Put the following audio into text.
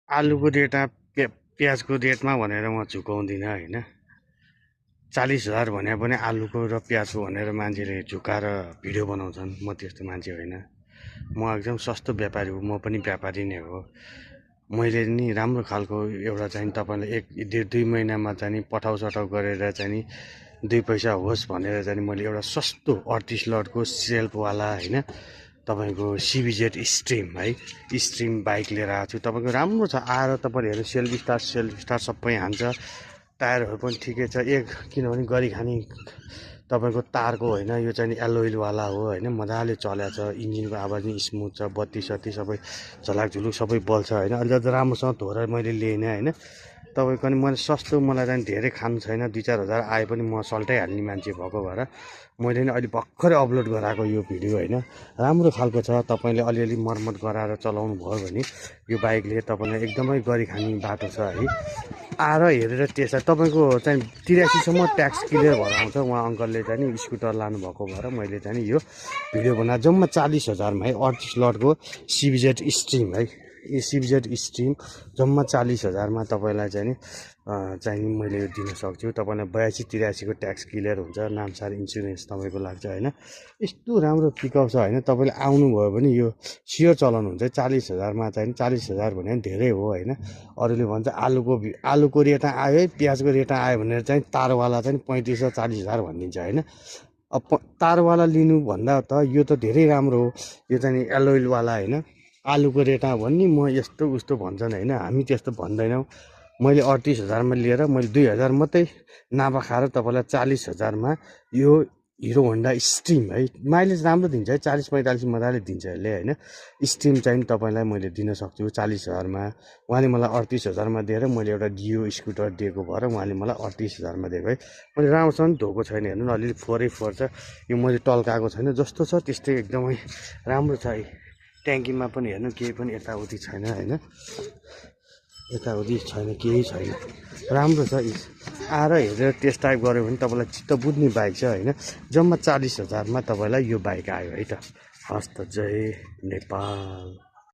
आलुको रेटमा प्याजको रेटमा भनेर म झुकाउँदिनँ होइन। 40,000 भने पनि आलुको र प्याजको भनेर मान्छेले झुकाएर भिडियो बनाउँछन्। म त्यस्तो मान्छे होइन। म एकदम सस्तो व्यापारी हो। म पनि व्यापारी नै हो। मैले नि राम्रो खालको एउटा चाहिँ तपाईँलाई 1-2 महिनामा चाहिँ पठाउ सठाउ गरेर चाहिँ 2 पैसा होस् भनेर चाहिँ मैले एउटा सस्तो 38 लटको सेल्फवाला होइन तपाईँको सिबिजेड स्ट्रिम है स्ट्रिम बाइक लिएर आएको छु। तपाईँको राम्रो छ। आएर तपाईँले हेर्नु सेल्फ स्टार्ट सबै हान्छ। टायरहरू पनि ठिकै छ। किनभने गरी खाने तपाईँको तारको होइन, यो चाहिँ एलोइलवाला हो होइन। मजाले चलेको छ। इन्जिनको आवाज पनि स्मुथ छ। बत्ती सत्ती सबै झलाकझुलुक सबै बल्छ होइन। अहिले त राम्रोसँग धोएर मैले लिएन होइन। तपाईँको नि मैले सस्तो, मलाई चाहिँ धेरै खानु छैन। 2-4 हजार आए पनि म सल्टाइहाल्ने मान्छे भएको भएर मैले नि अहिले भर्खरै अपलोड गराएको यो भिडियो होइन। राम्रो खालको छ। तपाईँले अलिअलि मर्मत गराएर चलाउनु भयो भने यो बाइकले तपाईँलाई एकदमै गरी खाने बाटो छ है। आएर हेरेर टेस्ट तपाईँको चाहिँ 83सम्म ट्याक्स क्लियर भएर आउँछ। उहाँ अङ्कलले चाहिँ नि स्कुटर लानुभएको भएर मैले चाहिँ यो भिडियो बनाएको। जम्मा 40,000मा है 38 लटको सिबिजेड स्ट्रिम है। यो सिबिजेड स्ट्रिम जम्मा 40,000मा तपाईँलाई चाहिँ मैले यो दिन सक्छु। तपाईँलाई 82-83को ट्याक्स क्लियर हुन्छ। नामसार इन्सुरेन्स तपाईँको लाग्छ होइन। यस्तो राम्रो पिकअप छ होइन। तपाईँले आउनुभयो भने यो सियर चलाउनुहुन्छ। 40,000मा चाहिँ 40,000 भने धेरै हो होइन। अरूले भन्छ आलुको रेटमा आयो है, प्याजको रेटमा आयो भनेर चाहिँ तारवाला चाहिँ 35,000-40,000 भनिदिन्छ होइन। अब तारवाला लिनुभन्दा त यो त धेरै राम्रो हो। यो चाहिँ एलोइलवाला होइन। आलुको रेटमा भन्ने म यस्तो उस्तो भन्छन् होइन। हामी त्यस्तो भन्दैनौँ। मैले 38,000मा लिएर मैले 2,000 मात्रै नाफा खाएर तपाईँलाई 40,000मा यो हिरो होन्डा स्ट्रिम है माइलेज राम्रो दिन्छ है। 40-45 मजाले दिन्छ यसले होइन। स्ट्रिम चाहिँ तपाईँलाई मैले दिन सक्छु 40,000मा। उहाँले मलाई 38,000मा दिएर मैले एउटा डियो स्कुटर दिएको भएर उहाँले मलाई 38,000मा दिएको है। मैले राम्रोसँग धोएको छैन। हेर्नु न, अलिअलि फोहोरै फोहोर छ। यो मैले टल्काएको छैन। जस्तो छ त्यस्तै एकदमै राम्रो छ है। ट्याङ्कीमा पनि हेर्नु केही पनि यताउति छैन होइन। यताउति छैन, केही छैन। राम्रो छ। आएर हेरेर टेस्ट ड्राइभ गऱ्यो भने तपाईँलाई चित्त बुझ्ने बाइक छ होइन। जम्मा 40,000मा तपाईँलाई यो बाइक आयो है त। हस्त जय नेपाल।